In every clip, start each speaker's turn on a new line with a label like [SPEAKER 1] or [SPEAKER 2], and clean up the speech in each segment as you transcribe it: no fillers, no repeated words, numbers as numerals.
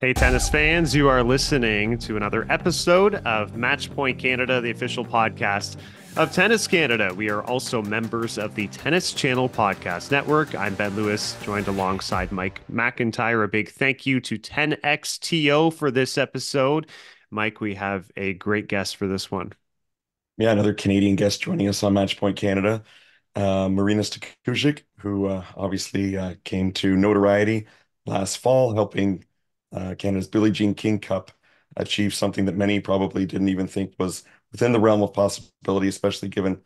[SPEAKER 1] Hey, tennis fans, you are listening to another episode of Match Point Canada, the official podcast of Tennis Canada. We are also members of the Tennis Channel Podcast Network. I'm Ben Lewis, joined alongside Mike McIntyre. A big thank you to 10XTO for this episode. Mike, we have a great guest for this one.
[SPEAKER 2] Yeah, another Canadian guest joining us on Matchpoint Canada, Marina Stakusic, who obviously came to notoriety last fall, helping Canada's Billie Jean King Cup achieve something that many probably didn't even think was within the realm of possibility, especially given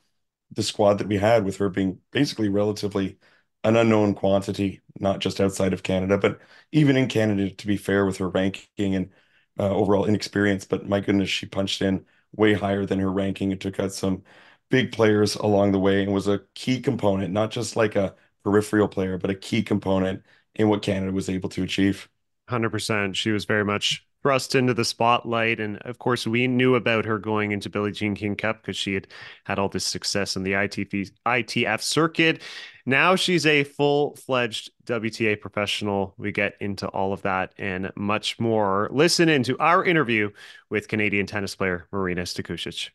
[SPEAKER 2] the squad that we had, with her being basically relatively an unknown quantity, not just outside of Canada, but even in Canada, to be fair, with her ranking and overall inexperience. But my goodness, she punched in way higher than her ranking and took out some big players along the way and was a key component, not just like a peripheral player, but a key component in what Canada was able to achieve.
[SPEAKER 1] 100%. She was very much thrust into the spotlight. And of course, we knew about her going into Billie Jean King Cup because she had had all this success in the ITF circuit. Now she's a full-fledged WTA professional. We get into all of that and much more. Listen into our interview with Canadian tennis player Marina Stakusic.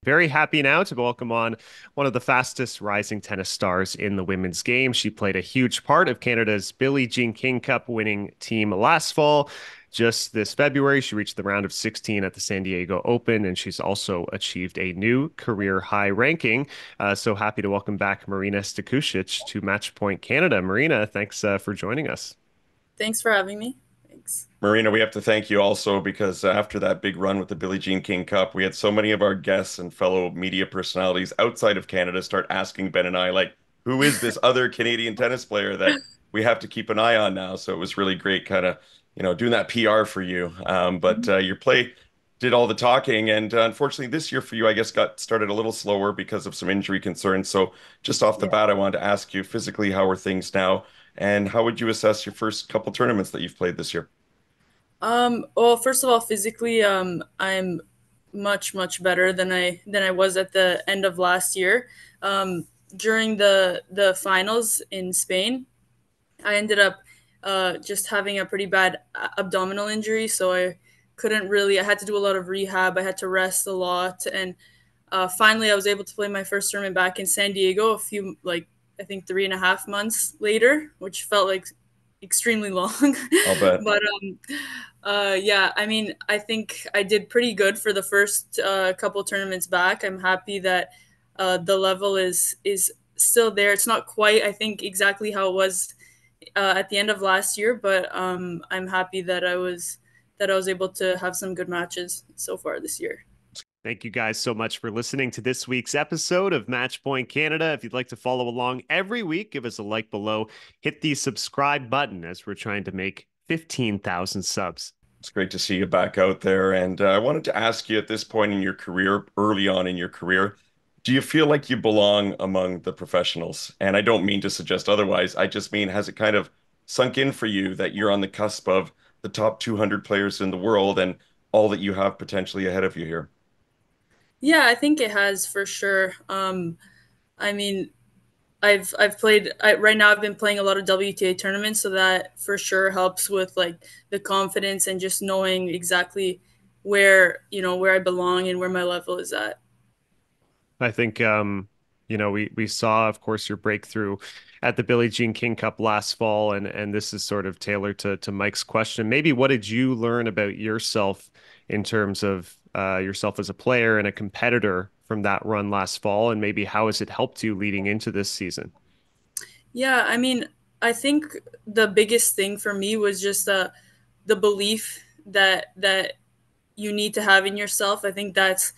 [SPEAKER 1] Very happy now to welcome on one of the fastest rising tennis stars in the women's game. She played a huge part of Canada's Billie Jean King Cup winning team last fall. Just this February, she reached the round of 16 at the San Diego Open, and she's also achieved a new career high ranking. So happy to welcome back Marina Stakusic to Match Point Canada. Marina, thanks for joining us.
[SPEAKER 3] Thanks for having me. Thanks.
[SPEAKER 2] Marina, we have to thank you also because after that big run with the Billie Jean King Cup, we had so many of our guests and fellow media personalities outside of Canada start asking Ben and I, like, who is this other Canadian tennis player that we have to keep an eye on now? So it was really great, kind of, doing that PR for you. But your play did all the talking, and unfortunately, this year for you, I guess, got started a little slower because of some injury concerns. So just off the
[SPEAKER 3] Yeah.
[SPEAKER 2] bat, I wanted to ask you physically, how are things now, and how would you assess your first couple tournaments that you've played this year?
[SPEAKER 3] Well, first of all, physically, I'm much better than I was at the end of last year. During the finals in Spain, I ended up just having a pretty bad abdominal injury, so I couldn't really. I had to do a lot of rehab. I had to rest a lot, and finally, I was able to play my first tournament back in San Diego a few, like, I think 3.5 months later, which felt like extremely long.
[SPEAKER 2] I'll bet.
[SPEAKER 3] But yeah, I mean, I think I did pretty good for the first couple tournaments back. I'm happy that the level is still there. It's not quite, I think, exactly how it was at the end of last year, but I'm happy that I was able to have some good matches so far this year.
[SPEAKER 1] Thank you guys so much for listening to this week's episode of Match Point Canada. If you'd like to follow along every week, give us a like below, hit the subscribe button as we're trying to make 15,000 subs.
[SPEAKER 2] It's great to see you back out there. And I wanted to ask you at this point in your career, early on in your career, do you feel like you belong among the professionals? And I don't mean to suggest otherwise. I just mean, has it kind of sunk in for you that you're on the cusp of the top 200 players in the world and all that you have potentially ahead of you here?
[SPEAKER 3] Yeah, I think it has for sure. I mean, I've played right now. I've been playing a lot of WTA tournaments, so that for sure helps with like the confidence and just knowing exactly where I belong and where my level is at.
[SPEAKER 1] I think we saw, of course, your breakthrough at the Billie Jean King Cup last fall, and this is sort of tailored to Mike's question. Maybe what did you learn about yourself in terms of yourself as a player and a competitor from that run last fall, and maybe how has it helped you leading into this season?
[SPEAKER 3] Yeah, I mean, I think the biggest thing for me was just the belief that you need to have in yourself. I think that's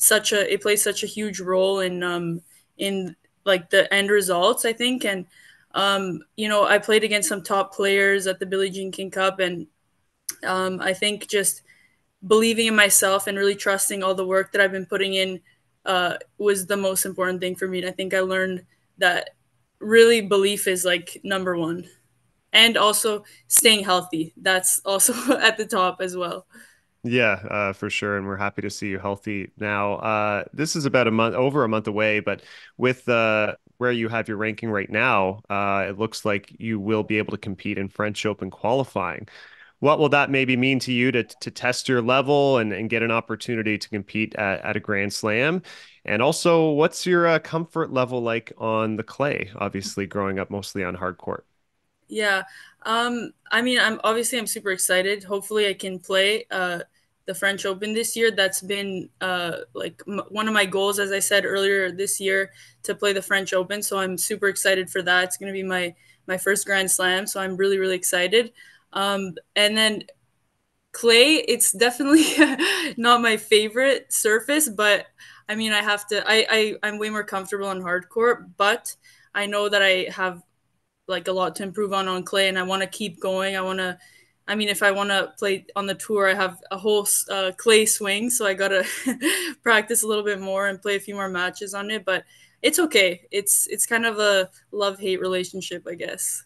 [SPEAKER 3] such a it plays such a huge role in like the end results, I think. And I played against some top players at the Billie Jean King Cup, and I think just believing in myself and really trusting all the work that I've been putting in was the most important thing for me. And I think I learned that really belief is like number one, and also staying healthy. That's also at the top as well.
[SPEAKER 1] Yeah, for sure. And we're happy to see you healthy now. This is about over a month away, but with where you have your ranking right now, it looks like you will be able to compete in French Open qualifying. What will that maybe mean to you to test your level and get an opportunity to compete at a Grand Slam? And also, what's your comfort level like on the clay? Obviously, growing up mostly on hard court.
[SPEAKER 3] Yeah. I mean, I'm super excited. Hopefully I can play the French Open this year. That's been one of my goals, as I said earlier this year, to play the French Open. So I'm super excited for that. It's going to be my first Grand Slam, so I'm really really excited. And then clay, it's definitely not my favorite surface, but I mean, I have to. I'm way more comfortable on hard court, but I know that I have like a lot to improve on clay, and I want to keep going. I want to. I mean, if I want to play on the tour, I have a whole clay swing, so I gotta practice a little bit more and play a few more matches on it. But it's okay. It's kind of a love hate relationship, I guess.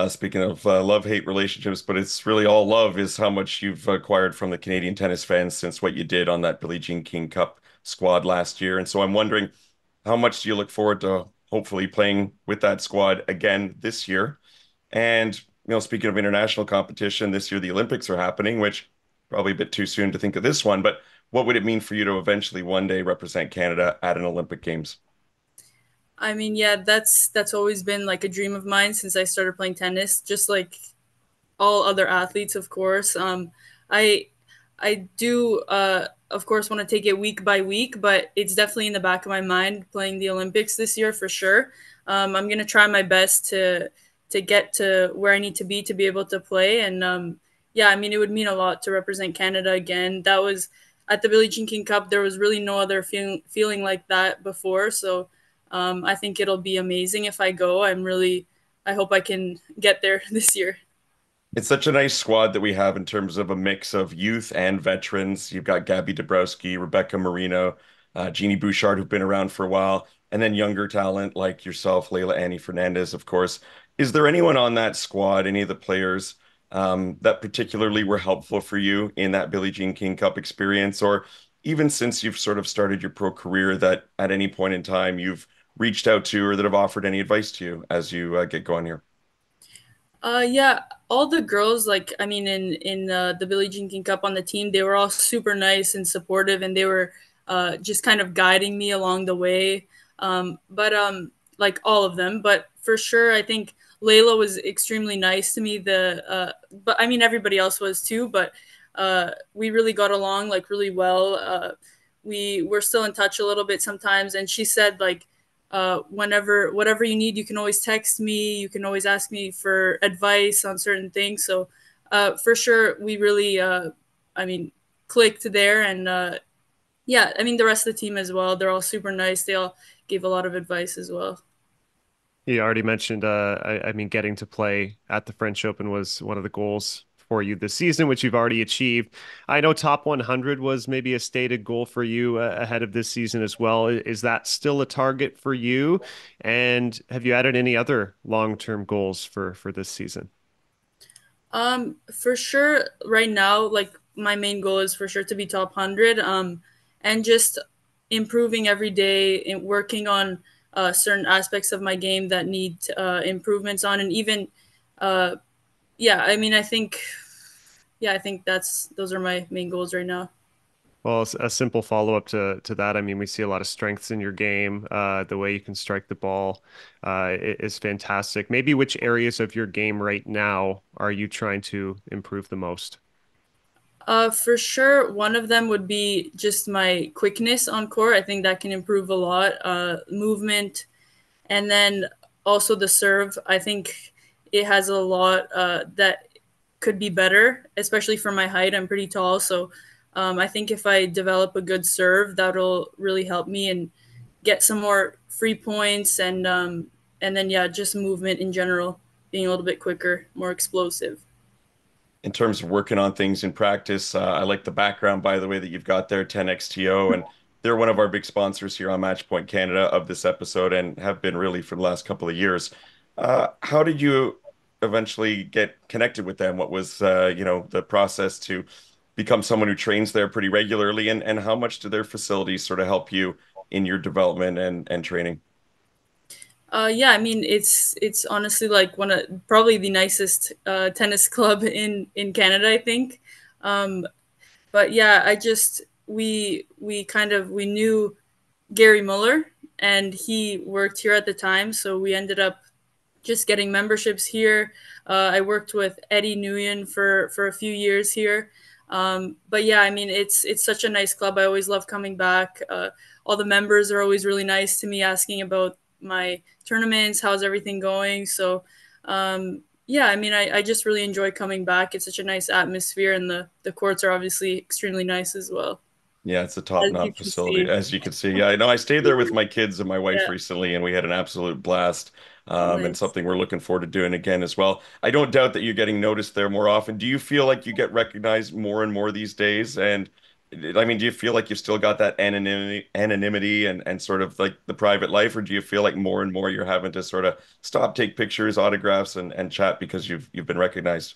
[SPEAKER 2] Speaking of love-hate relationships, but it's really all love is how much you've acquired from the Canadian tennis fans since what you did on that Billie Jean King Cup squad last year. And so I'm wondering, how much do you look forward to hopefully playing with that squad again this year? And, speaking of international competition, this year the Olympics are happening, which probably a bit too soon to think of this one, but what would it mean for you to eventually one day represent Canada at an Olympic Games?
[SPEAKER 3] I mean, yeah, that's always been like a dream of mine since I started playing tennis. Just like all other athletes, of course. I I do, of course, want to take it week by week, but it's definitely in the back of my mind playing the Olympics this year for sure. I'm gonna try my best to get to where I need to be able to play, and yeah, I mean, it would mean a lot to represent Canada again. That was at the Billie Jean King Cup. There was really no other feeling like that before, so I think it'll be amazing if I go. I hope I can get there this year.
[SPEAKER 2] It's such a nice squad that we have in terms of a mix of youth and veterans. You've got Gabby Dabrowski, Rebecca Marino, Jeannie Bouchard, who've been around for a while, and then younger talent like yourself, Leylah Annie Fernandez, of course. Is there anyone on that squad, any of the players, that particularly were helpful for you in that Billie Jean King Cup experience, or even since you've sort of started your pro career, that at any point in time you've reached out to or that have offered any advice to you as you get going here?
[SPEAKER 3] Yeah, all the girls, like I mean, in the Billie Jean King Cup on the team, they were all super nice and supportive, and they were just kind of guiding me along the way. But like all of them, but for sure, I think Leylah was extremely nice to me. But I mean, everybody else was too. But we really got along like really well. We were still in touch a little bit sometimes, and she said like whenever whatever you need, you can always text me, you can always ask me for advice on certain things. So for sure we really I mean clicked there, and yeah, I mean the rest of the team as well, they're all super nice, they all gave a lot of advice as well.
[SPEAKER 1] You already mentioned, I mean, getting to play at the French Open was one of the goals for you this season, which you've already achieved. I know top 100 was maybe a stated goal for you ahead of this season as well. Is that still a target for you? And have you added any other long-term goals for this season?
[SPEAKER 3] For sure right now, like my main goal is for sure to be top 100, and just improving every day and working on certain aspects of my game that need improvements on, and even uh, yeah, I mean, I think, yeah, I think that's those are my main goals right now.
[SPEAKER 1] Well, a simple follow-up to that. I mean, we see a lot of strengths in your game. The way you can strike the ball is fantastic. Maybe which areas of your game right now are you trying to improve the most?
[SPEAKER 3] For sure, one of them would be just my quickness on court. I think that can improve a lot. Movement, and then also the serve. I think it has a lot that could be better, especially for my height. I'm pretty tall, so I think if I develop a good serve, that'll really help me and get some more free points, and then yeah, just movement in general, being a little bit quicker, more explosive.
[SPEAKER 2] In terms of working on things in practice. I like the background, by the way, that you've got there, 10XTO, and they're one of our big sponsors here on Matchpoint Canada of this episode and have been really for the last couple of years. How did you eventually get connected with them? What was, the process to become someone who trains there pretty regularly, and how much do their facilities sort of help you in your development and training?
[SPEAKER 3] Yeah, I mean it's honestly like one of probably the nicest tennis club in Canada, I think. Um, but yeah, I just we kind of we knew Gary Muller, and he worked here at the time, so we ended up just getting memberships here. I worked with Eddie Nguyen for a few years here. But yeah, I mean it's such a nice club. I always love coming back. All the members are always really nice to me, asking about my tournaments, how's everything going. So yeah, I mean I just really enjoy coming back. It's such a nice atmosphere, and the courts are obviously extremely nice as well,
[SPEAKER 2] Yeah, it's a
[SPEAKER 3] as you
[SPEAKER 2] top-notch
[SPEAKER 3] can
[SPEAKER 2] facility,
[SPEAKER 3] see.
[SPEAKER 2] as you can see. Yeah, I know I stayed there with my kids and my wife
[SPEAKER 3] Yeah,
[SPEAKER 2] recently, and we had an absolute blast. And
[SPEAKER 3] nice.
[SPEAKER 2] something we're looking forward to doing again as well. I don't doubt that you're getting noticed there more often. Do you feel like you get recognized more and more these days? And I mean, do you feel like you've still got that anonymity and sort of like the private life, or do you feel like more and more you're having to sort of stop, take pictures, autographs, and chat because you've been recognized?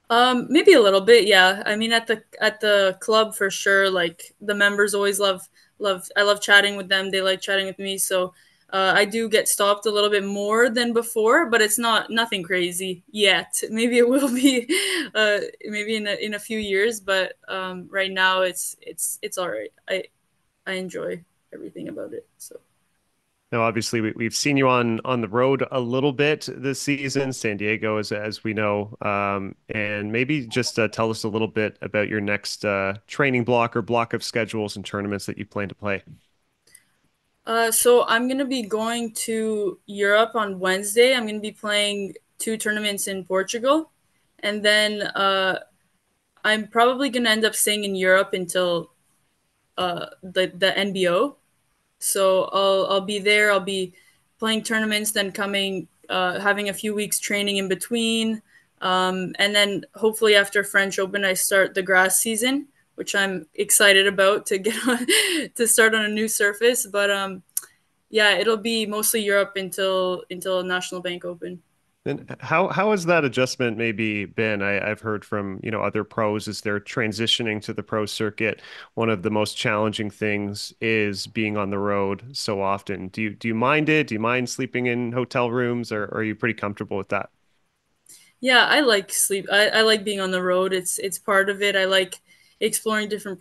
[SPEAKER 3] Maybe a little bit, yeah. I mean, at the club for sure. Like the members always love. I love chatting with them. They like chatting with me. So I do get stopped a little bit more than before, but it's not nothing crazy yet. Maybe it will be, maybe in a few years. But right now, it's all right. I enjoy everything about it. So.
[SPEAKER 1] Now, obviously, we've seen you on the road a little bit this season, San Diego, as we know, and maybe just tell us a little bit about your next training block or block of schedules and tournaments that you plan to play.
[SPEAKER 3] So I'm gonna be going to Europe on Wednesday. I'm gonna be playing two tournaments in Portugal, and then I'm probably gonna end up staying in Europe until the NBO. So I'll be there. I'll be playing tournaments, then coming having a few weeks training in between, and then hopefully after French Open I start the grass season, which I'm excited about to get on to start on a new surface. But yeah, it'll be mostly Europe until National Bank Open.
[SPEAKER 1] And how has that adjustment maybe been? I've heard from, other pros as they're transitioning to the pro circuit. One of the most challenging things is being on the road so often. Do you mind it? Do you mind sleeping in hotel rooms, or are you pretty comfortable with that?
[SPEAKER 3] Yeah, I like sleep. I like being on the road. It's part of it. I like exploring different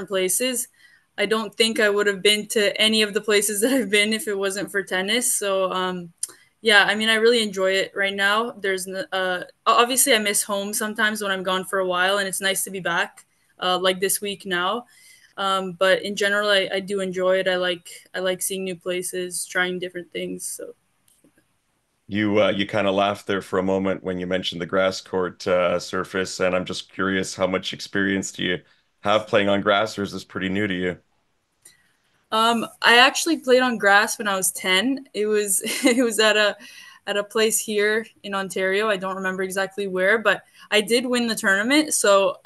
[SPEAKER 3] places. I don't think I would have been to any of the places that I've been if it wasn't for tennis. So yeah, I mean, I really enjoy it right now. Obviously I miss home sometimes when I'm gone for a while, and it's nice to be back, like this week now. But in general, I do enjoy it. I like seeing new places, trying different things. So.
[SPEAKER 2] You kind of laughed there for a moment when you mentioned the grass court surface, and I'm just curious, how much experience do you have playing on grass, or is this pretty new to you?
[SPEAKER 3] I actually played on grass when I was 10. It was it was at a place here in Ontario. I don't remember exactly where, but I did win the tournament. So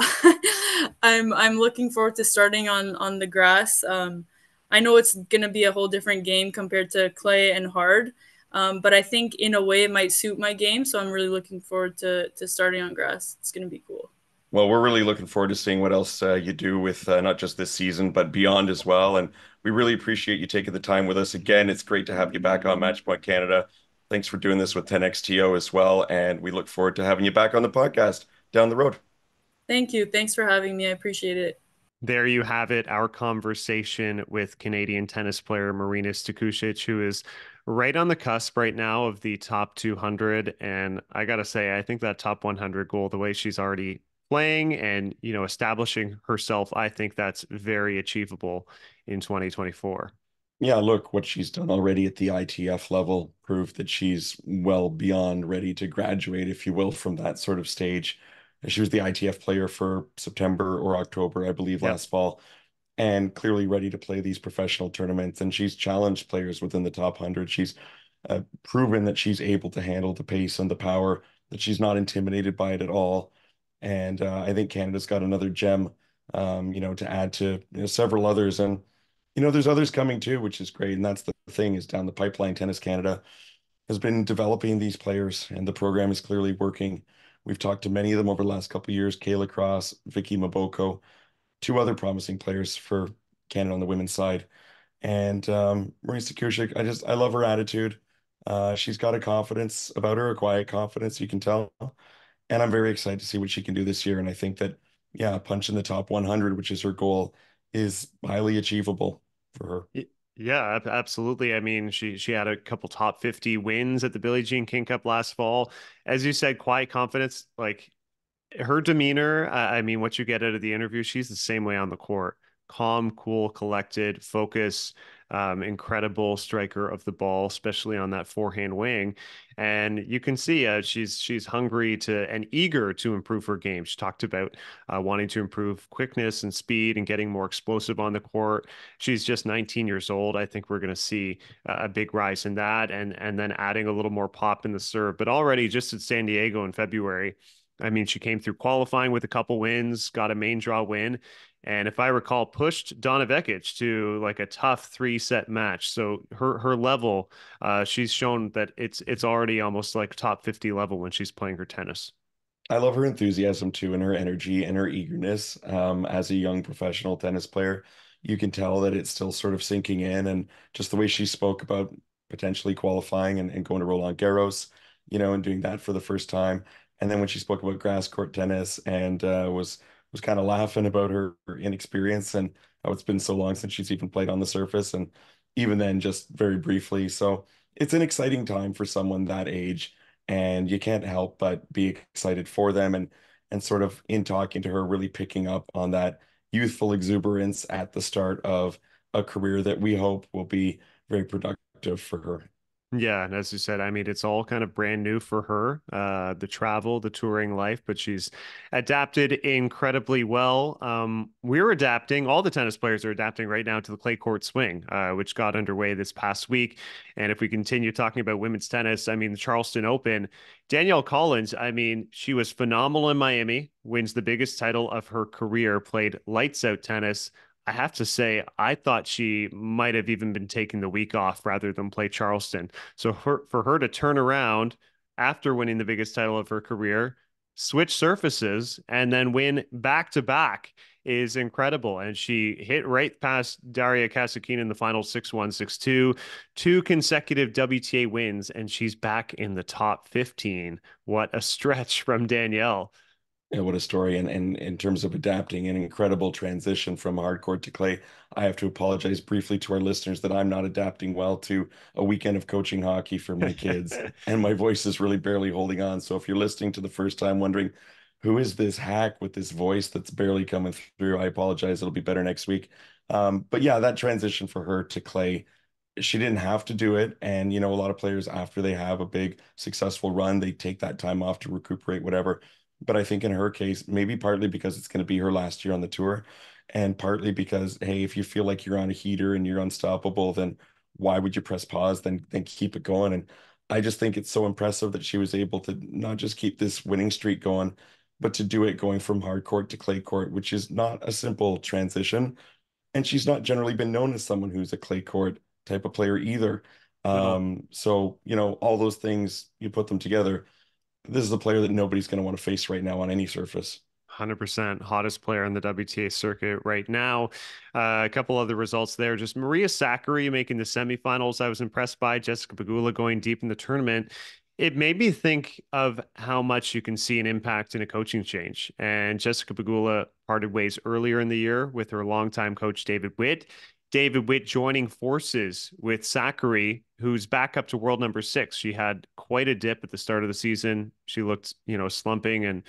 [SPEAKER 3] I'm looking forward to starting on the grass. I know it's gonna be a whole different game compared to clay and hard, but I think in a way it might suit my game. So I'm really looking forward to starting on grass. It's gonna be cool.
[SPEAKER 2] Well, we're really looking forward to seeing what else you do with not just this season, but beyond as well. And we really appreciate you taking the time with us again. It's great to have you back on Matchpoint Canada. Thanks for doing this with 10XTO as well. And we look forward to having you back on the podcast down the road.
[SPEAKER 3] Thank you. Thanks for having me. I appreciate it.
[SPEAKER 1] There you have it, our conversation with Canadian tennis player Marina Stakusic, who is right on the cusp right now of the top 200. And I gotta say, I think that top 100 goal, the way she's already playing and establishing herself, I think that's very achievable in 2024.
[SPEAKER 2] Yeah, look, what she's done already at the ITF level proved that she's well beyond ready to graduate, if you will, from that sort of stage. She was the ITF player for September or October, I believe,
[SPEAKER 1] Yep.
[SPEAKER 2] last fall, and clearly ready to play these professional tournaments. And she's challenged players within the top 100. She's proven that she's able to handle the pace and the power, that she's not intimidated by it at all. And I think Canada's got another gem, to add to several others. And there's others coming too, which is great. And that's the thing is down the pipeline, Tennis Canada has been developing these players, and the program is clearly working. We've talked to many of them over the last couple of years, Kayla Cross, Vicky Maboko, two other promising players for Canada on the women's side. And Marina Stakusic, I love her attitude. She's got a confidence about her, a quiet confidence, you can tell. And I'm very excited to see what she can do this year. And I think that, yeah, punching the top 100, which is her goal, is highly achievable for her.
[SPEAKER 1] Yeah, absolutely. I mean, she had a couple top 50 wins at the Billie Jean King Cup last fall. As you said, quiet confidence, like her demeanor, I mean, what you get out of the interview, she's the same way on the court. Calm, cool, collected, focus, incredible striker of the ball, especially on that forehand wing. And you can see she's hungry to and eager to improve her game. She talked about wanting to improve quickness and speed and getting more explosive on the court. She's just 19 years old. I think we're going to see a big rise in that, and then adding a little more pop in the serve. But already just at San Diego in February. I mean, she came through qualifying with a couple wins, got a main draw win, and if I recall, pushed Donna Vekic to like a tough three-set match. So her level, she's shown that it's already almost like top 50 level when she's playing her tennis.
[SPEAKER 2] I love her enthusiasm too, and her energy and her eagerness. As a young professional tennis player, you can tell that it's still sort of sinking in, and just the way she spoke about potentially qualifying and going to Roland Garros, and doing that for the first time. And then when she spoke about grass court tennis and was kind of laughing about her inexperience and how it's been so long since she's even played on the surface, and even then, just very briefly. So it's an exciting time for someone that age and you can't help but be excited for them and sort of in talking to her really picking up on that youthful exuberance at the start of a career that we hope will be very productive for her.
[SPEAKER 1] Yeah, and as you said, I mean, it's all kind of brand new for her, the travel, the touring life, but she's adapted incredibly well. We're adapting, all the tennis players are adapting right now to the clay court swing, which got underway this past week. And if we continue talking about women's tennis, I mean, the Charleston Open, Danielle Collins, I mean, she was phenomenal in Miami, wins the biggest title of her career, played lights out tennis. I have to say, I thought she might have even been taking the week off rather than play Charleston. So for her to turn around after winning the biggest title of her career, switch surfaces, and then win back to back is incredible. And she hit right past Daria Kasatkina in the final 6-1, 6-2, two consecutive WTA wins, and she's back in the top 15. What a stretch from Danielle.
[SPEAKER 2] Yeah, what a story. And in terms of adapting an incredible transition from hardcore to clay, I have to apologize briefly to our listeners that I'm not adapting well to a weekend of coaching hockey for my kids. And my voice is really barely holding on. So if you're listening to the first time wondering, who is this hack with this voice that's barely coming through? I apologize. It'll be better next week. But yeah, that transition for her to clay, she didn't have to do it. And, a lot of players, after they have a big successful run, they take that time off to recuperate, whatever. But I think in her case, maybe partly because it's going to be her last year on the tour, and partly because, hey, if you feel like you're on a heater and you're unstoppable, then why would you press pause? Then keep it going. And I just think it's so impressive that she was able to not just keep this winning streak going, but to do it going from hard court to clay court, which is not a simple transition. And she's not generally been known as someone who's a clay court type of player either.
[SPEAKER 1] No.
[SPEAKER 2] So, all those things, you put them together, this is a player that nobody's going to want to face right now on any surface.
[SPEAKER 1] 100% hottest player on the WTA circuit right now. A couple other results there. Just Maria Sakkari making the semifinals. I was impressed by Jessica Pegula going deep in the tournament. It made me think of how much you can see an impact in a coaching change. And Jessica Pegula parted ways earlier in the year with her longtime coach, David Witt. David Witt joining forces with Sakkari, who's back up to world number 6. She had quite a dip at the start of the season. She looked, slumping and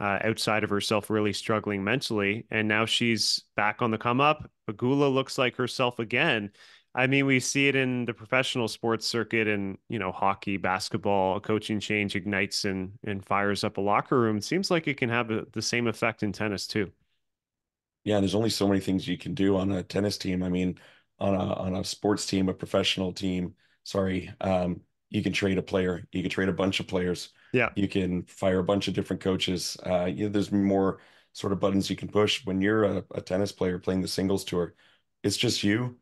[SPEAKER 1] outside of herself, really struggling mentally. And now she's back on the come up. Pegula looks like herself again. I mean, we see it in the professional sports circuit and, hockey, basketball, a coaching change ignites and fires up a locker room. It seems like it can have the same effect in tennis too.
[SPEAKER 2] Yeah, there's only so many things you can do on a tennis team. I mean, on a sports team, a professional team, sorry, you can trade a player, you can trade a bunch of players,
[SPEAKER 1] Yeah.
[SPEAKER 2] you can fire a bunch of different coaches. There's more sort of buttons you can push when you're a tennis player playing the singles tour. It's just you,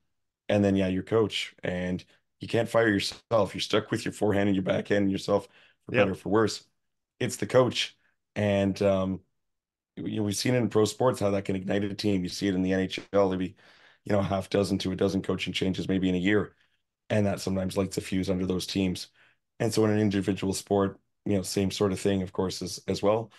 [SPEAKER 2] and then yeah, your coach, and you can't fire yourself. You're stuck with your forehand and your backhand and yourself for better
[SPEAKER 1] Yep.
[SPEAKER 2] or for worse. It's the coach, and we've seen it in pro sports how that can ignite a team. You see it in the NHL. a half dozen to a dozen coaching changes maybe in a year. And that sometimes lights a fuse under those teams. And so in an individual sport, same sort of thing, of course, as well.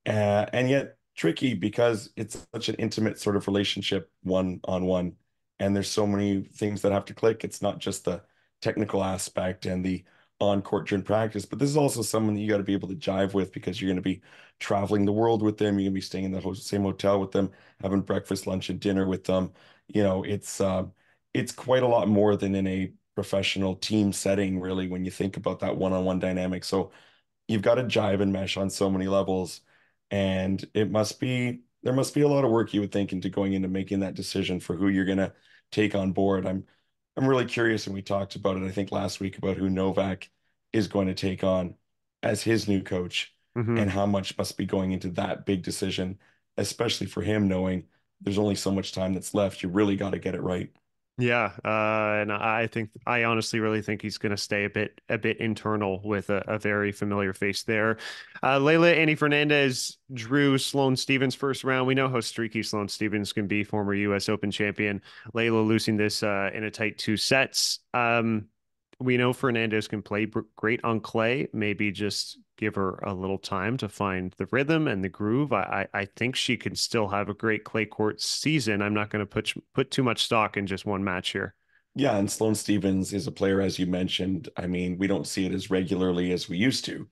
[SPEAKER 2] And yet tricky because it's such an intimate sort of relationship one on one. And there's so many things that have to click. It's not just the technical aspect and the on court during practice, but this is also someone that you got to be able to jive with because you're going to be traveling the world with them. You're going to be staying in the same hotel with them, having breakfast, lunch, and dinner with them. It's quite a lot more than in a professional team setting, really, when you think about that one-on-one dynamic. So you've got to jive and mesh on so many levels. And there must be a lot of work you would think into going into making that decision for who you're gonna take on board. I'm really curious, and we talked about it, I think last week, about who Novak is going to take on as his new coach
[SPEAKER 1] Hmm.
[SPEAKER 2] and how much must be going into that big decision, especially for him knowing there's only so much time that's left. You really got to get it right.
[SPEAKER 1] Yeah, and I honestly really think he's going to stay a bit internal with a very familiar face there. Leylah, Annie Fernandez drew Sloane Stevens first round. We know how streaky Sloane Stevens can be, former U.S. Open champion. Leylah losing this in a tight two sets. We know Fernandez can play great on clay. Maybe just give her a little time to find the rhythm and the groove. I think she can still have a great clay court season. I'm not going to put too much stock in just one match here.
[SPEAKER 2] Yeah, and Sloane Stevens is a player, as you mentioned. I mean, we don't see it as regularly as we used to,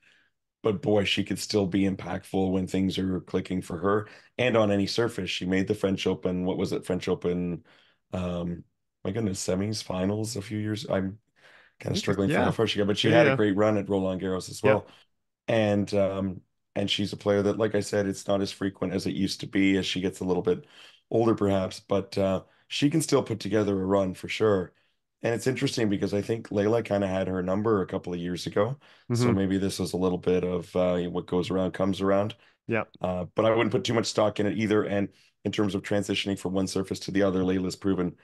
[SPEAKER 2] but boy, she could still be impactful when things are clicking for her and on any surface. She made the French Open. What was it? French Open, um, my goodness, semis, finals a few years. I'm
[SPEAKER 1] I
[SPEAKER 2] kind of
[SPEAKER 1] think,
[SPEAKER 2] struggling for how
[SPEAKER 1] yeah,
[SPEAKER 2] far she got, but she
[SPEAKER 1] yeah,
[SPEAKER 2] had a
[SPEAKER 1] yeah,
[SPEAKER 2] great run at Roland Garros as
[SPEAKER 1] yeah.
[SPEAKER 2] well. And and she's a player that, like I said, it's not as frequent as it used to be as she gets a little bit older, perhaps, but she can still put together a run for sure. And it's interesting because I think Leylah kind of had her number a couple of years ago. So
[SPEAKER 1] Hmm.
[SPEAKER 2] maybe this was a little bit of what goes around comes around.
[SPEAKER 1] Yeah.
[SPEAKER 2] But I wouldn't put too much stock in it either. And in terms of transitioning from one surface to the other, Leylah's proven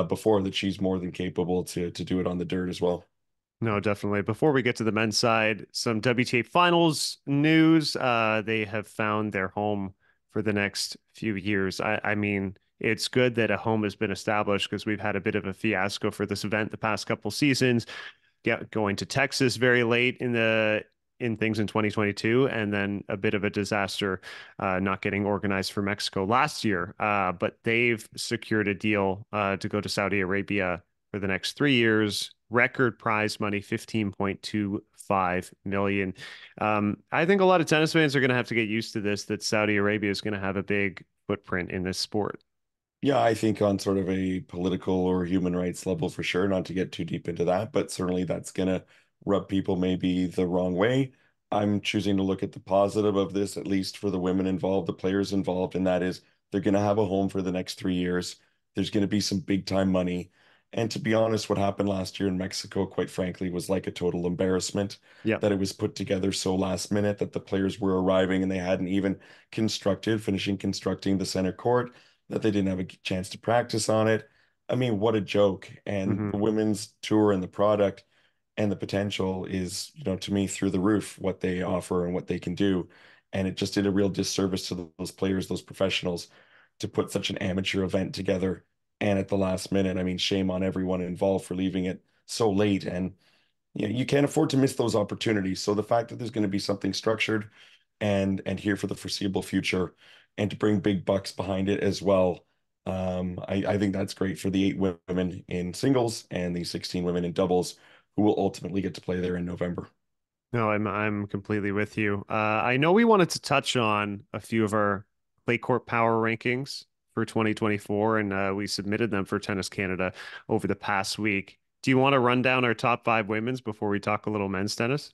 [SPEAKER 2] before that she's more than capable to do it on the dirt as well.
[SPEAKER 1] No, definitely. Before we get to the men's side, some WTA finals news. They have found their home for the next few years. I mean, it's good that a home has been established because we've had a bit of a fiasco for this event the past couple seasons. Going to Texas very late in things in 2022, and then a bit of a disaster not getting organized for Mexico last year. But they've secured a deal to go to Saudi Arabia for the next 3 years. Record prize money, 15.25 million. I think a lot of tennis fans are going to have to get used to this, that Saudi Arabia is going to have a big footprint in this sport.
[SPEAKER 2] Yeah, I think on sort of a political or human rights level for sure, not to get too deep into that, but certainly that's gonna rub people maybe the wrong way. I'm choosing to look at the positive of this, at least for the women involved, the players involved, and that is they're gonna have a home for the next 3 years. There's gonna be some big time money. And to be honest, what happened last year in Mexico, quite frankly, was like a total embarrassment
[SPEAKER 1] Yep.
[SPEAKER 2] that it was put together so last minute that the players were arriving and they hadn't even finishing constructing the center court, that they didn't have a chance to practice on it. I mean, what a joke. And
[SPEAKER 1] Hmm.
[SPEAKER 2] the women's tour and the product and the potential is, to me, through the roof, what they offer and what they can do. And it just did a real disservice to those players, those professionals, to put such an amateur event together. And at the last minute, I mean, shame on everyone involved for leaving it so late. And you can't afford to miss those opportunities. So the fact that there's going to be something structured and here for the foreseeable future, and to bring big bucks behind it as well, I think that's great for the 8 women in singles and the 16 women in doubles who will ultimately get to play there in November.
[SPEAKER 1] No, I'm completely with you. I know we wanted to touch on a few of our clay court power rankings for 2024, and we submitted them for Tennis Canada over the past week. Do you want to run down our top five women's before we talk a little men's tennis?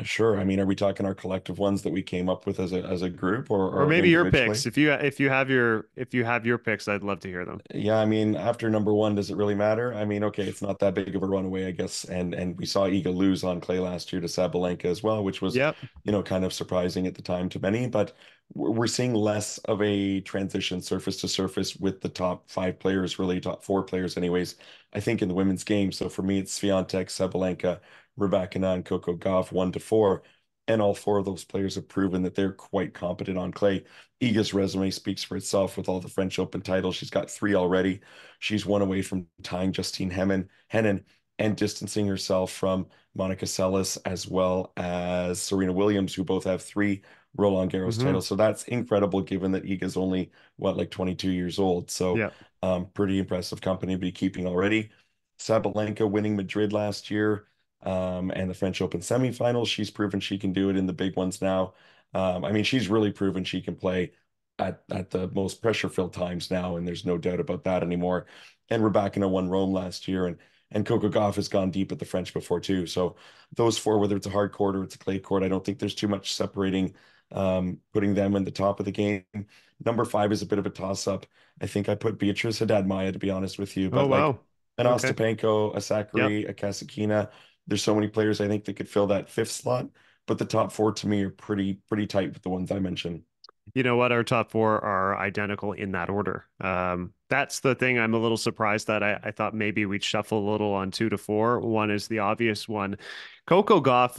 [SPEAKER 2] Sure. I mean, are we talking our collective ones that we came up with as a group
[SPEAKER 1] Or
[SPEAKER 2] or
[SPEAKER 1] maybe your picks.
[SPEAKER 2] individually?
[SPEAKER 1] If you have your picks, I'd love to hear them.
[SPEAKER 2] Yeah, I mean, after number one, does it really matter? I mean, okay, it's not that big of a runaway, I guess. And we saw Iga lose on clay last year to Sabalenka as well, which was,
[SPEAKER 1] Yep.
[SPEAKER 2] kind of surprising at the time to many. But we're seeing less of a transition surface to surface with the top five players, really top four players, anyways. I think in the women's game. So for me, it's Swiatek, Sabalenka, Rybakina, and Coco Gauff, 1 to 4. And all four of those players have proven that they're quite competent on clay. Iga's resume speaks for itself with all the French Open titles. She's got three already. She's one away from tying Justine Henin and distancing herself from Monica Seles as well as Serena Williams, who both have three Roland Garros
[SPEAKER 1] Hmm.
[SPEAKER 2] titles. So that's incredible given that Iga's only, what, like 22 years old. So
[SPEAKER 1] Yeah.
[SPEAKER 2] pretty impressive company to be keeping already. Sabalenka winning Madrid last year and the French Open semifinals. She's proven she can do it in the big ones now. I mean, she's really proven she can play at the most pressure-filled times now, and there's no doubt about that anymore. And Rybakina won Rome last year, and Coco Gauff has gone deep at the French before too. So those four, whether it's a hard court or it's a clay court, I don't think there's too much separating, putting them in the top of the game. Number five is a bit of a toss-up. I think I put Beatrice Haddad Maia, to be honest with you,
[SPEAKER 1] Oh,
[SPEAKER 2] but like
[SPEAKER 1] wow.
[SPEAKER 2] an
[SPEAKER 1] Okay.
[SPEAKER 2] Ostapenko, a
[SPEAKER 1] Yep.
[SPEAKER 2] Sakkari, a Kasatkina, there's so many players I think that could fill that fifth slot, but the top four to me are pretty tight with the ones I mentioned.
[SPEAKER 1] You know what? Our top four are identical in that order. That's the thing I'm a little surprised that I thought maybe we'd shuffle a little on two to four. One is the obvious one. Coco Gauff,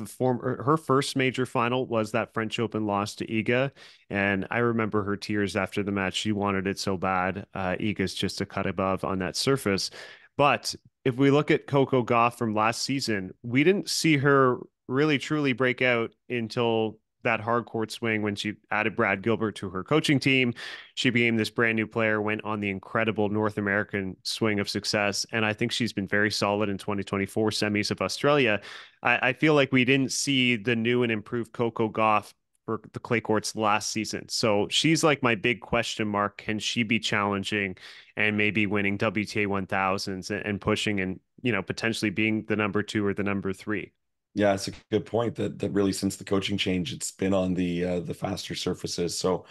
[SPEAKER 1] her first major final was that French Open loss to Iga. And I remember her tears after the match. She wanted it so bad. Iga's just a cut above on that surface. But if we look at Coco Gauff from last season, we didn't see her really truly break out until that hard court swing when she added Brad Gilbert to her coaching team. She became this brand new player, went on the incredible North American swing of success. And I think she's been very solid in 2024 semis of Australia. I feel like we didn't see the new and improved Coco Gauff for the clay courts last season. So she's like my big question mark. Can she be challenging and maybe winning WTA 1000s and pushing and, potentially being the number two or the number three?
[SPEAKER 2] Yeah, it's a good point that really since the coaching change, it's been on the faster surfaces. So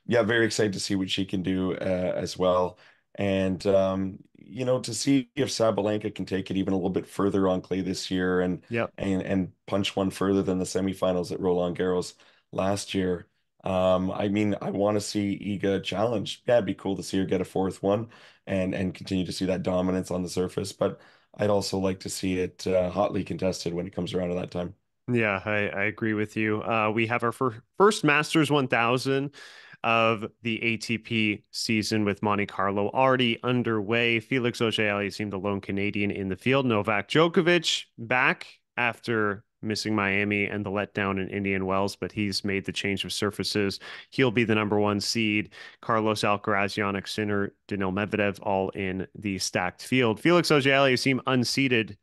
[SPEAKER 2] yeah, very excited to see what she can do as well. And to see if Sabalenka can take it even a little bit further on clay this year
[SPEAKER 1] Yep.
[SPEAKER 2] and punch one further than the semifinals at Roland Garros last year. I mean, I want to see Iga challenge. Yeah, it'd be cool to see her get a fourth one and continue to see that dominance on the surface. But I'd also like to see it hotly contested when it comes around to that time.
[SPEAKER 1] Yeah, I agree with you. We have our first Masters 1000 of the ATP season with Monte Carlo already underway. Felix Auger-Aliassime, the lone Canadian in the field. Novak Djokovic back after missing Miami and the letdown in Indian Wells, but he's made the change of surfaces. He'll be the number one seed. Carlos Alcaraz, Jannik Sinner, Daniil Medvedev, all in the stacked field. Felix Auger-Aliassime unseeded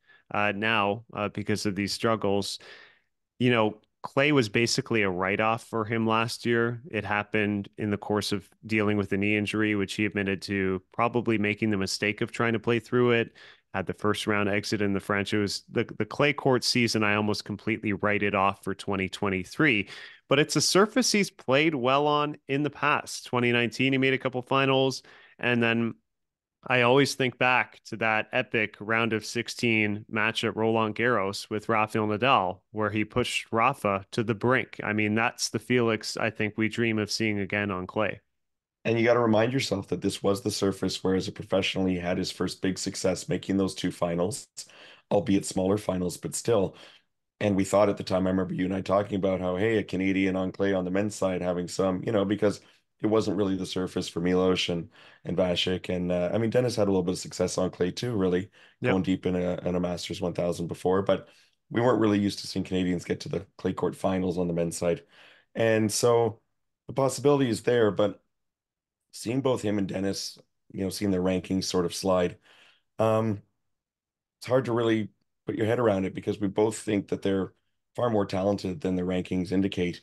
[SPEAKER 1] now because of these struggles. Clay was basically a write-off for him last year. It happened in the course of dealing with a knee injury, which he admitted to probably making the mistake of trying to play through it. Had the first round exit in the French. It was the clay court season. I almost completely write it off for 2023, but it's a surface he's played well on in the past. 2019, he made a couple finals, and then I always think back to that epic round of 16 match at Roland Garros with Rafael Nadal, where he pushed Rafa to the brink. I mean, that's the Felix I think we dream of seeing again on clay.
[SPEAKER 2] And you got to remind yourself that this was the surface where, as a professional, he had his first big success making those two finals, albeit smaller finals, but still. And we thought at the time, I remember you and I talking about how, hey, a Canadian on clay on the men's side having some, because it wasn't really the surface for Milos and Vasek. And I mean, Dennis had a little bit of success on clay too, really
[SPEAKER 1] Yep.
[SPEAKER 2] going deep in a Masters 1000 before, but we weren't really used to seeing Canadians get to the clay court finals on the men's side. And so the possibility is there, but seeing both him and Dennis, seeing their rankings sort of slide, um, it's hard to really put your head around it because we both think that they're far more talented than the rankings indicate,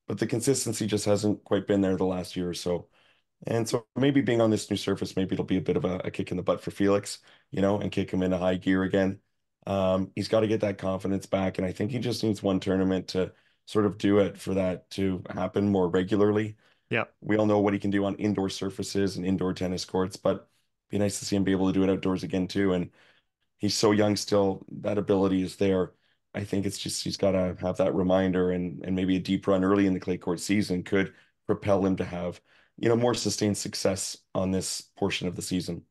[SPEAKER 2] but the consistency just hasn't quite been there the last year or so. And so maybe being on this new surface, maybe it'll be a bit of a kick in the butt for Felix, and kick him into high gear again. He's got to get that confidence back, and I think he just needs one tournament to sort of do it for that to happen more regularly.
[SPEAKER 1] Yep.
[SPEAKER 2] We all know what he can do on indoor surfaces and indoor tennis courts, but it'd be nice to see him be able to do it outdoors again too. And he's so young still, that ability is there. I think it's just he's got to have that reminder and maybe a deep run early in the clay court season could propel him to have, more sustained success on this portion of the season.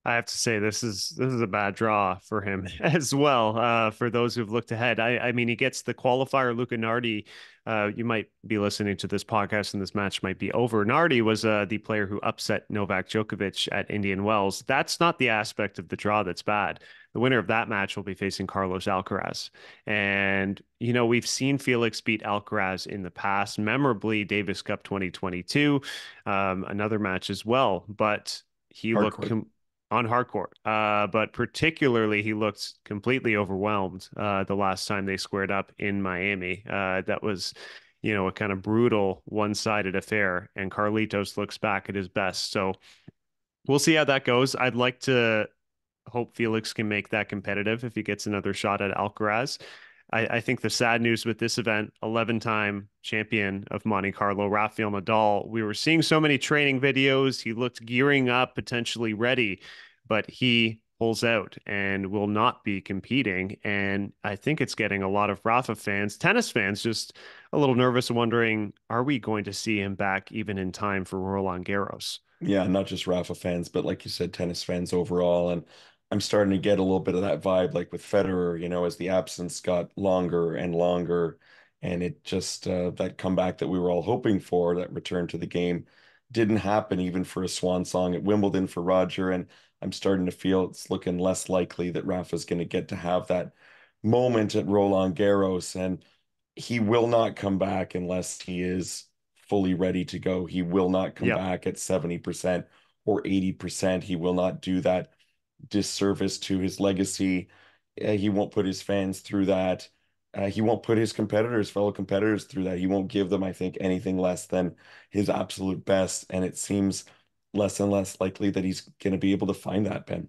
[SPEAKER 1] I have to say this is a bad draw for him as well. For those who've looked ahead, I mean, he gets the qualifier. Luca Nardi. You might be listening to this podcast, and this match might be over. Nardi was the player who upset Novak Djokovic at Indian Wells. That's not the aspect of the draw that's bad. The winner of that match will be facing Carlos Alcaraz, and we've seen Felix beat Alcaraz in the past, memorably Davis Cup 2022, another match as well, but he looked
[SPEAKER 2] Hardcore.
[SPEAKER 1] on hardcore. But particularly, he looked completely overwhelmed the last time they squared up in Miami. That was, a kind of brutal one-sided affair. And Carlitos looks back at his best. So we'll see how that goes. I'd like to hope Felix can make that competitive if he gets another shot at Alcaraz. I think the sad news with this event, 11-time champion of Monte Carlo, Rafael Nadal, we were seeing so many training videos. He looked gearing up, potentially ready, but he pulls out and will not be competing. And I think it's getting a lot of Rafa fans, tennis fans, just a little nervous, wondering, are we going to see him back even in time for Roland Garros?
[SPEAKER 2] Yeah, not just Rafa fans, but like you said, tennis fans overall. And I'm starting to get a little bit of that vibe, like with Federer, as the absence got longer and longer, and it just that comeback that we were all hoping for, that return to the game, didn't happen even for a swan song at Wimbledon for Roger. And I'm starting to feel it's looking less likely that Rafa's going to get to have that moment at Roland Garros. And he will not come back unless he is fully ready to go. He will not come
[SPEAKER 1] Yep.
[SPEAKER 2] back at 70% or 80%. He will not do that disservice to his legacy. He won't put his fans through that. He won't put his competitors, fellow competitors, through that. He won't give them, I think, anything less than his absolute best. And it seems less and less likely that he's going to be able to find that, Ben.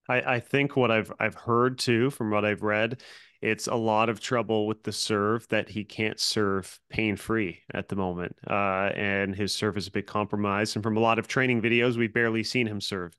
[SPEAKER 1] I think what I've heard too from what I've read, it's a lot of trouble with the serve that he can't serve pain-free at the moment. And his serve is a bit compromised. And from a lot of training videos, we've barely seen him serve.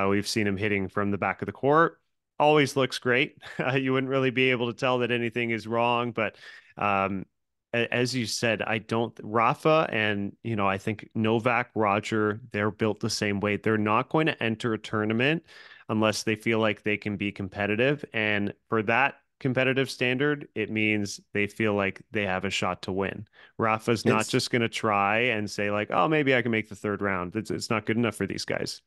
[SPEAKER 1] We've seen him hitting from the back of the court. Always looks great. You wouldn't really be able to tell that anything is wrong, but um, as you said, I don't Rafa and I think Novak, Roger, they're built the same way. They're not going to enter a tournament unless they feel like they can be competitive. And for that competitive standard, it means they feel like they have a shot to win. Rafa's not
[SPEAKER 2] It's
[SPEAKER 1] just going to try and say like, "Oh, maybe I can make the third round." It's not good enough for these guys.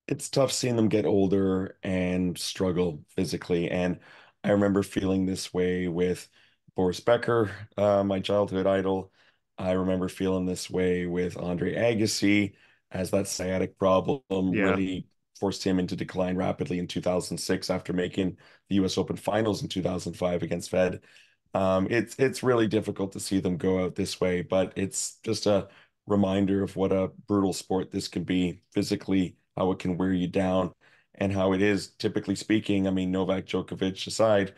[SPEAKER 2] it's tough seeing them get older and struggle physically. And I remember feeling this way with Boris Becker, my childhood idol. I remember feeling this way with Andre Agassi, as that sciatic problem
[SPEAKER 1] Yeah.
[SPEAKER 2] really forced him into decline rapidly in 2006 after making the US Open finals in 2005 against Fed. It's really difficult to see them go out this way, but it's just a reminder of what a brutal sport this can be physically, how it can wear you down, and how it is, typically speaking. I mean, Novak Djokovic aside,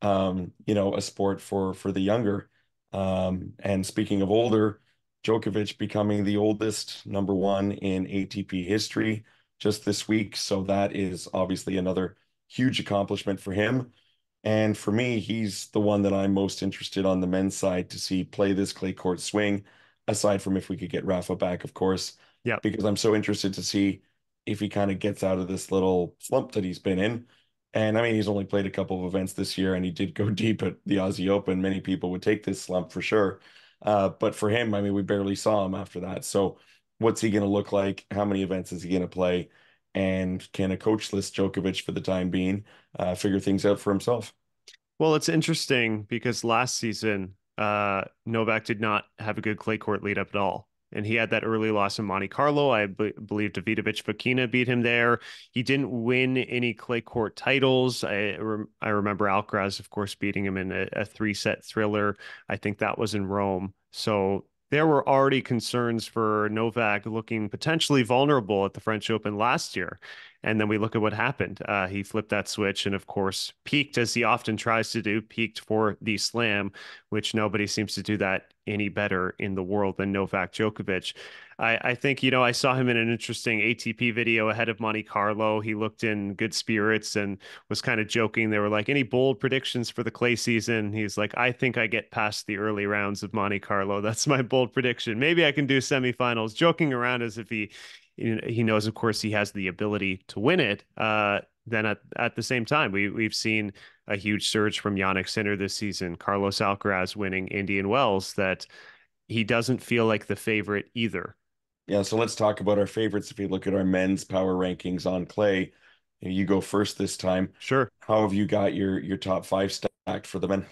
[SPEAKER 2] a sport for the younger. And speaking of older, Djokovic becoming the oldest number one in ATP history just this week. So that is obviously another huge accomplishment for him. And for me, he's the one that I'm most interested on the men's side to see play this clay court swing, aside from if we could get Rafa back, of course,
[SPEAKER 1] Yeah.
[SPEAKER 2] because I'm so interested to see if he kind of gets out of this little slump that he's been in. And I mean, he's only played a couple of events this year and he did go deep at the Aussie Open. Many people would take this slump for sure. But for him, I mean, we barely saw him after that. So what's he going to look like? How many events is he going to play? And can a coachless Djokovic for the time being figure things out for himself?
[SPEAKER 1] Well, it's interesting because last season, Novak did not have a good clay court lead up at all. And he had that early loss in Monte Carlo. I believe Davidovich Fokina beat him there. He didn't win any clay court titles. I remember Alcaraz, of course, beating him in a three-set thriller. I think that was in Rome. So there were already concerns for Novak looking potentially vulnerable at the French Open last year. And then we look at what happened. He flipped that switch and, of course, peaked as he often tries to do, peaked for the slam, which nobody seems to do that any better in the world than Novak Djokovic. I think, I saw him in an interesting ATP video ahead of Monte Carlo. He looked in good spirits and was kind of joking. They were like, any bold predictions for the clay season? He's like, I think I get past the early rounds of Monte Carlo. That's my bold prediction. Maybe I can do semifinals, joking around as if he knows, of course, he has the ability to win it. Then at the same time, we've seen a huge surge from Jannik Sinner this season, Carlos Alcaraz winning Indian Wells, that he doesn't feel like the favorite either.
[SPEAKER 2] Yeah, so let's talk about our favorites. If you look at our men's power rankings on clay, you go first this time.
[SPEAKER 1] Sure.
[SPEAKER 2] How have you got your top five stacked for the men?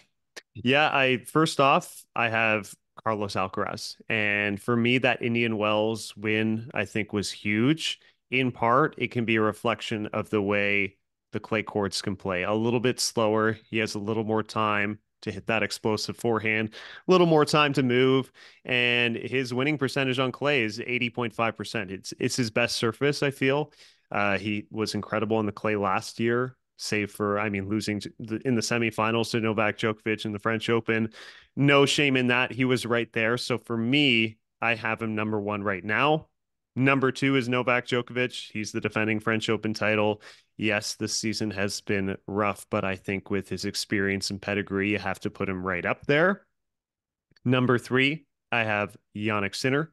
[SPEAKER 1] Yeah, I first off, I have Carlos Alcaraz. And for me, that Indian Wells win, I think, was huge. In part, it can be a reflection of the way the clay courts can play. A little bit slower. He has a little more time to hit that explosive forehand, a little more time to move. And his winning percentage on clay is 80.5%. It's his best surface, I feel. He was incredible on the clay last year, save for, I mean, losing in the semifinals to Novak Djokovic in the French Open. No shame in that. He was right there. So for me, I have him number one right now. Number two is Novak Djokovic. He's the defending French Open title. Yes, this season has been rough, but I think with his experience and pedigree, you have to put him right up there. Number three, I have Jannik Sinner.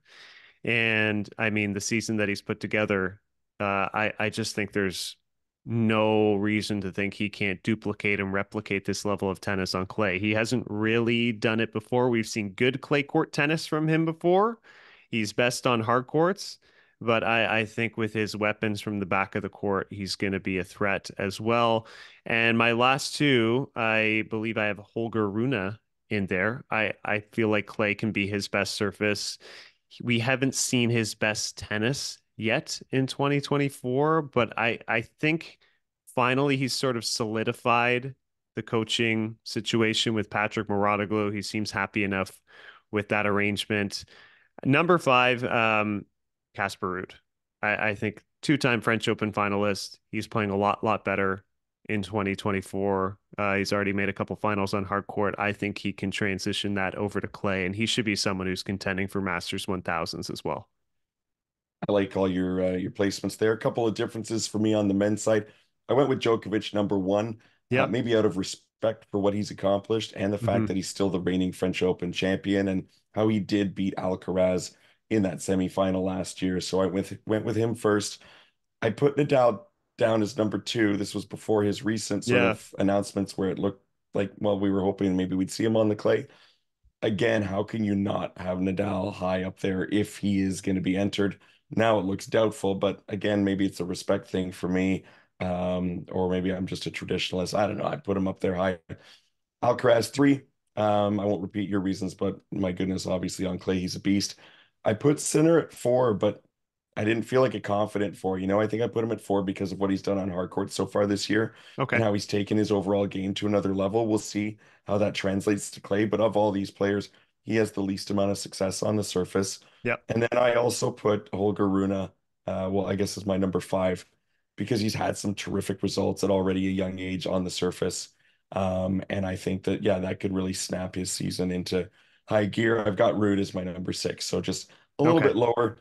[SPEAKER 1] And I mean, the season that he's put together, I just think there's no reason to think he can't duplicate and replicate this level of tennis on clay. He hasn't really done it before. We've seen good clay court tennis from him before. He's best on hard courts, but I think with his weapons from the back of the court, he's going to be a threat as well. And my last two, I believe I have Holger Rune in there. I feel like clay can be his best surface. We haven't seen his best tennis yet in 2024, but I think finally he's sort of solidified the coaching situation with Patrick Mouratoglou. He seems happy enough with that arrangement. Number five, Casper Ruud. I think two-time French Open finalist. He's playing a lot better in 2024. He's already made a couple finals on hard court. I think he can transition that over to clay, and he should be someone who's contending for Masters 1000s as well.
[SPEAKER 2] I like all your placements there. A couple of differences for me on the men's side. I went with Djokovic number one,
[SPEAKER 1] Yep.
[SPEAKER 2] maybe out of respect for what he's accomplished and the fact
[SPEAKER 1] Hmm.
[SPEAKER 2] that he's still the reigning French Open champion and how he did beat Alcaraz in that semifinal last year. So went with him first. I put Nadal down as number two. This was before his recent sort
[SPEAKER 1] Yeah.
[SPEAKER 2] of announcements where it looked like, well, we were hoping maybe we'd see him on the clay. Again, how can you not have Nadal high up there if he is going to be entered? Now it looks doubtful, but again, maybe it's a respect thing for me. Or maybe I'm just a traditionalist. I don't know. I put him up there high. Alcaraz three. I won't repeat your reasons, but my goodness, obviously on clay, he's a beast. I put Sinner at four, but I didn't feel like a confident four. I think I put him at four because of what he's done on hard court so far this year and
[SPEAKER 1] Okay.
[SPEAKER 2] how he's taken his overall game to another level. We'll see how that translates to clay. But of all these players, he has the least amount of success on the surface.
[SPEAKER 1] Yep.
[SPEAKER 2] And then I also put Holger Rune, well, I guess is my number five because he's had some terrific results at already a young age on the surface. And I think that, yeah, that could really snap his season into high gear. I've got Ruud as my number six, so just a little
[SPEAKER 1] Okay.
[SPEAKER 2] bit lower.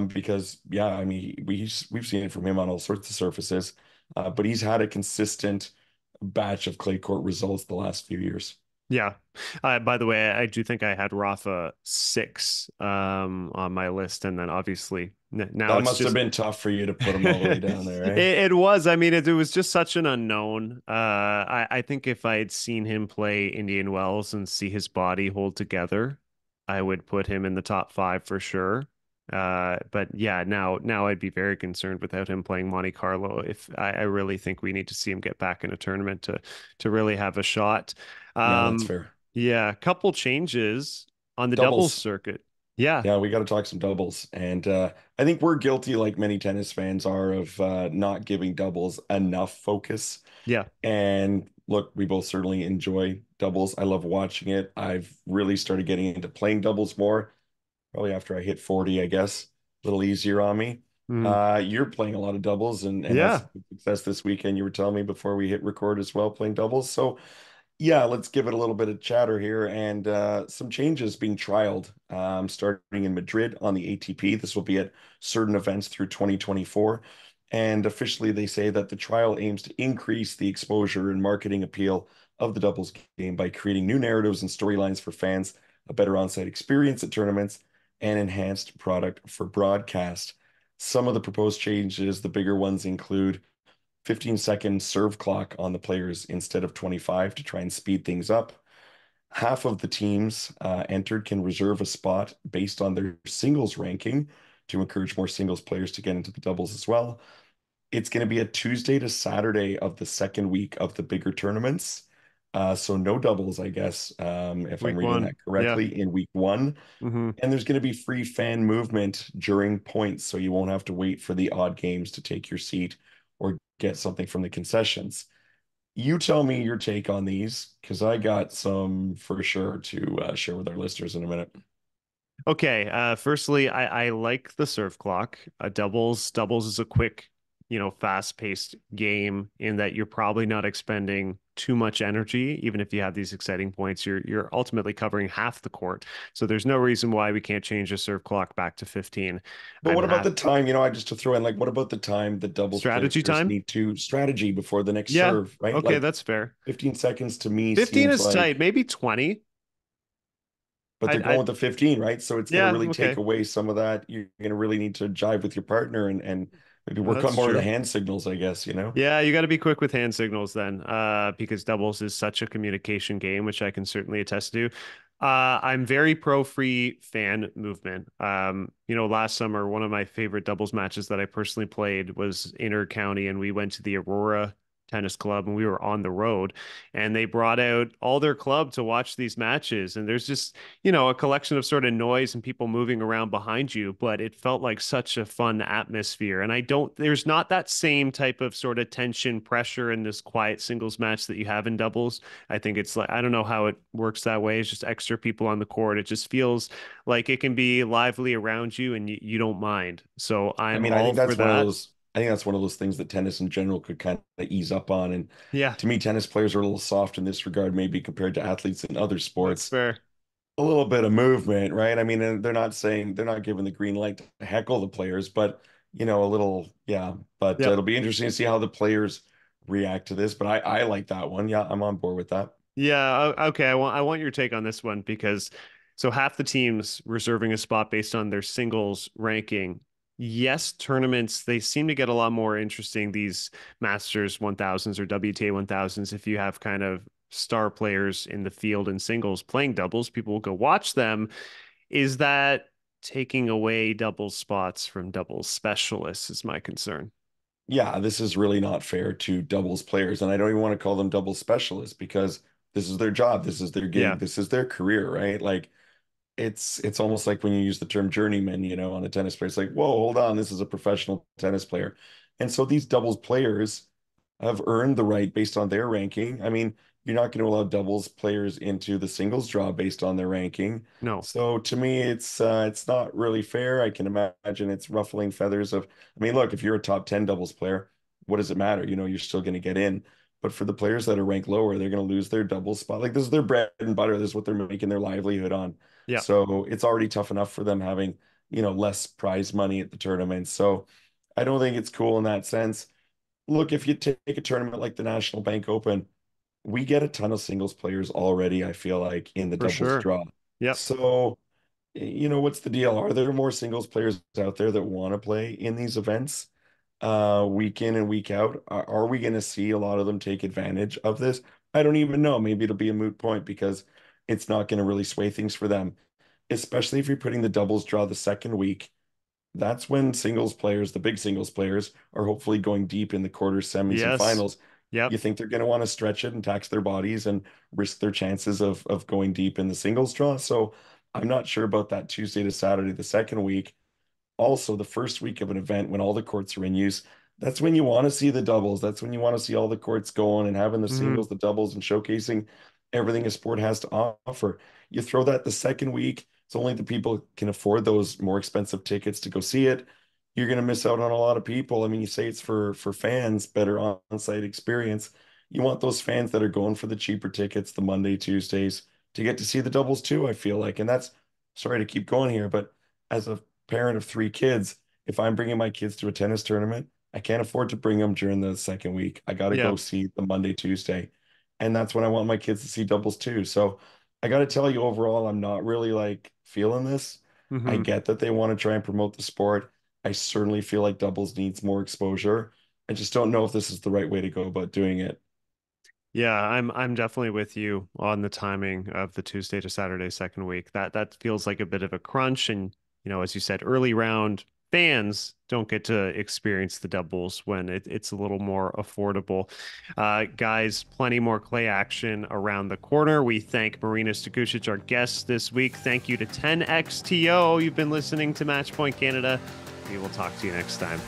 [SPEAKER 2] Because yeah, I mean, we've seen it from him on all sorts of surfaces, but he's had a consistent batch of clay court results the last few years.
[SPEAKER 1] Yeah. By the way, I do think I had Rafa six on my list, and then obviously now
[SPEAKER 2] That
[SPEAKER 1] it's
[SPEAKER 2] must have
[SPEAKER 1] just
[SPEAKER 2] been tough for you to put him all the way down there,
[SPEAKER 1] it,
[SPEAKER 2] eh?
[SPEAKER 1] it was. I mean, it was just such an unknown. I think if I had seen him play Indian Wells and see his body hold together, I would put him in the top five for sure. But yeah, now I'd be very concerned without him playing Monte Carlo. If I really think we need to see him get back in a tournament to really have a shot.
[SPEAKER 2] Yeah, that's
[SPEAKER 1] Um,
[SPEAKER 2] fair.
[SPEAKER 1] yeah, a couple changes on the doubles
[SPEAKER 2] Doubles.
[SPEAKER 1] circuit. Yeah,
[SPEAKER 2] Yeah, we got to talk some doubles. And I think we're guilty, like many tennis fans are, of not giving doubles enough focus.
[SPEAKER 1] yeah.
[SPEAKER 2] And look, we both certainly enjoy doubles. I love watching it. I've really started getting into playing doubles more, probably after I hit 40, I guess. A little easier on me.
[SPEAKER 1] Mm,
[SPEAKER 2] You're playing a lot of doubles and had
[SPEAKER 1] yeah.
[SPEAKER 2] some good success this weekend. You were telling me before we hit record as well, playing doubles. So yeah, let's give it a little bit of chatter here and some changes being trialed starting in Madrid on the ATP. This will be at certain events through 2024. And officially, they say that the trial aims to increase the exposure and marketing appeal of the doubles game by creating new narratives and storylines for fans, a better on-site experience at tournaments, and enhanced product for broadcast. Some of the proposed changes, the bigger ones include 15-second serve clock on the players instead of 25 to try and speed things up. Half of the teams entered can reserve a spot based on their singles ranking to encourage more singles players to get into the doubles as well. It's going to be a Tuesday to Saturday of the second week of the bigger tournaments. So no doubles, I guess, if I'm
[SPEAKER 1] Week
[SPEAKER 2] reading
[SPEAKER 1] one.
[SPEAKER 2] that
[SPEAKER 1] Yeah.
[SPEAKER 2] correctly, in week one.
[SPEAKER 1] Hmm.
[SPEAKER 2] And there's going to be free fan movement during points, so you won't have to wait for the odd games to take your seat or get something from the concessions. You tell me your take on these, because I got some for sure to share with our listeners in a minute.
[SPEAKER 1] Okay. Firstly, I like the serve clock. Doubles is a quick, fast-paced game in that you're probably not expending too much energy. Even if you have these exciting points, you're ultimately covering half the court. So there's no reason why we can't change the serve clock back to 15.
[SPEAKER 2] But
[SPEAKER 1] I'm
[SPEAKER 2] what about
[SPEAKER 1] half
[SPEAKER 2] the time? I just to throw in, like, what about the time the doubles
[SPEAKER 1] strategy
[SPEAKER 2] players
[SPEAKER 1] time.
[SPEAKER 2] need to strategy before the next
[SPEAKER 1] Yeah.
[SPEAKER 2] serve, right?
[SPEAKER 1] Okay,
[SPEAKER 2] Like
[SPEAKER 1] that's fair.
[SPEAKER 2] 15 seconds to me
[SPEAKER 1] 15
[SPEAKER 2] seems
[SPEAKER 1] is tight.
[SPEAKER 2] like,
[SPEAKER 1] Maybe 20.
[SPEAKER 2] but they're going
[SPEAKER 1] I
[SPEAKER 2] with the 15, right? So it's going to
[SPEAKER 1] yeah,
[SPEAKER 2] really take
[SPEAKER 1] okay.
[SPEAKER 2] away some of that. You're going to really need to jive with your partner and maybe work on
[SPEAKER 1] That's
[SPEAKER 2] more of the
[SPEAKER 1] true.
[SPEAKER 2] hand signals, I guess, you know?
[SPEAKER 1] Yeah, you got to be quick with hand signals then, because doubles is such a communication game, which I can certainly attest to. I'm very pro free fan movement. Last summer, one of my favorite doubles matches that I personally played was inter-county, and we went to the Aurora Tennis Club, and we were on the road, and they brought out all their club to watch these matches, and there's just a collection of sort of noise and people moving around behind you, but it felt like such a fun atmosphere. And there's not that same type of sort of tension, pressure in this quiet singles match that you have in doubles. I think it's like, I don't know how it works that way. It's just extra people on the court. It just feels like it can be lively around you and you don't mind. So
[SPEAKER 2] I
[SPEAKER 1] I'm
[SPEAKER 2] mean, I
[SPEAKER 1] all
[SPEAKER 2] think
[SPEAKER 1] for
[SPEAKER 2] that's one of
[SPEAKER 1] that.
[SPEAKER 2] those, I think that's one of those things that tennis in general could kind of ease up on. And
[SPEAKER 1] Yeah,
[SPEAKER 2] to me, tennis players are a little soft in this regard, maybe compared to athletes in other
[SPEAKER 1] that's
[SPEAKER 2] sports.
[SPEAKER 1] fair.
[SPEAKER 2] A little bit of movement, right? I mean, and they're not giving the green light to heckle the players, but a little, yeah. But
[SPEAKER 1] Yep.
[SPEAKER 2] it'll be interesting to see how the players react to this. But I like that one. Yeah, I'm on board with that.
[SPEAKER 1] Yeah, okay. I want your take on this one because so half the teams reserving a spot based on their singles ranking. Yes, tournaments they seem to get a lot more interesting these Masters 1000s or WTA 1000s if you have kind of star players in the field in singles playing doubles, people will go watch them. Is that taking away double spots from doubles specialists is my concern.
[SPEAKER 2] Yeah, this is really not fair to doubles players, and I don't even want to call them doubles specialists because this is their job, this is their
[SPEAKER 1] Yeah.
[SPEAKER 2] gig, this is their career, right? Like it's almost like when you use the term journeyman, on a tennis player. It's like, whoa, hold on, this is a professional tennis player. And so these doubles players have earned the right based on their ranking. I mean, you're not going to allow doubles players into the singles draw based on their ranking.
[SPEAKER 1] No.
[SPEAKER 2] So to me, it's not really fair. I can imagine it's ruffling feathers of, I mean, look, if you're a top 10 doubles player, what does it matter? You're still going to get in. But for the players that are ranked lower, they're going to lose their double spot. Like this is their bread and butter. This is what they're making their livelihood on.
[SPEAKER 1] Yeah.
[SPEAKER 2] So it's already tough enough for them having, less prize money at the tournament. So I don't think it's cool in that sense. Look, if you take a tournament like the National Bank Open, we get a ton of singles players already, I feel like, in the
[SPEAKER 1] For
[SPEAKER 2] doubles
[SPEAKER 1] sure.
[SPEAKER 2] draw.
[SPEAKER 1] Yep.
[SPEAKER 2] So, what's the deal? Are there more singles players out there that want to play in these events, week in and week out? Are we going to see a lot of them take advantage of this? I don't even know. Maybe it'll be a moot point because it's not going to really sway things for them, especially if you're putting the doubles draw the second week. That's when singles players, the big singles players, are hopefully going deep in the quarters, semis, and
[SPEAKER 1] Yes.
[SPEAKER 2] finals. You
[SPEAKER 1] Yep.
[SPEAKER 2] think they're going to want to stretch it and tax their bodies and risk their chances of going deep in the singles draw. So I'm not sure about that Tuesday to Saturday, the second week. Also, the first week of an event when all the courts are in use, that's when you want to see the doubles. That's when you want to see all the courts going and having the
[SPEAKER 1] Hmm.
[SPEAKER 2] singles, the doubles, and showcasing everything a sport has to offer. You throw that the second week, it's only the people can afford those more expensive tickets to go see it. You're going to miss out on a lot of people. I mean, you say it's for fans, better on-site experience. You want those fans that are going for the cheaper tickets, the Monday, Tuesdays, to get to see the doubles too, I feel like. And that's sorry to keep going here, but as a parent of three kids, if I'm bringing my kids to a tennis tournament, I can't afford to bring them during the second week. I got to
[SPEAKER 1] Yeah.
[SPEAKER 2] go see the Monday, Tuesday. And that's when I want my kids to see doubles too. So I got to tell you, overall, I'm not really like feeling this. I
[SPEAKER 1] Hmm.
[SPEAKER 2] get that they want to try and promote the sport. I certainly feel like doubles needs more exposure. I just don't know if this is the right way to go about doing it.
[SPEAKER 1] Yeah, I'm definitely with you on the timing of the Tuesday to Saturday second week. That feels like a bit of a crunch, and as you said, early round fans don't get to experience the doubles when it's a little more affordable. Guys, plenty more clay action around the corner. We thank Marina Stakusic, our guest this week. Thank you to 10XTO. You've been listening to Matchpoint Canada. We will talk to you next time.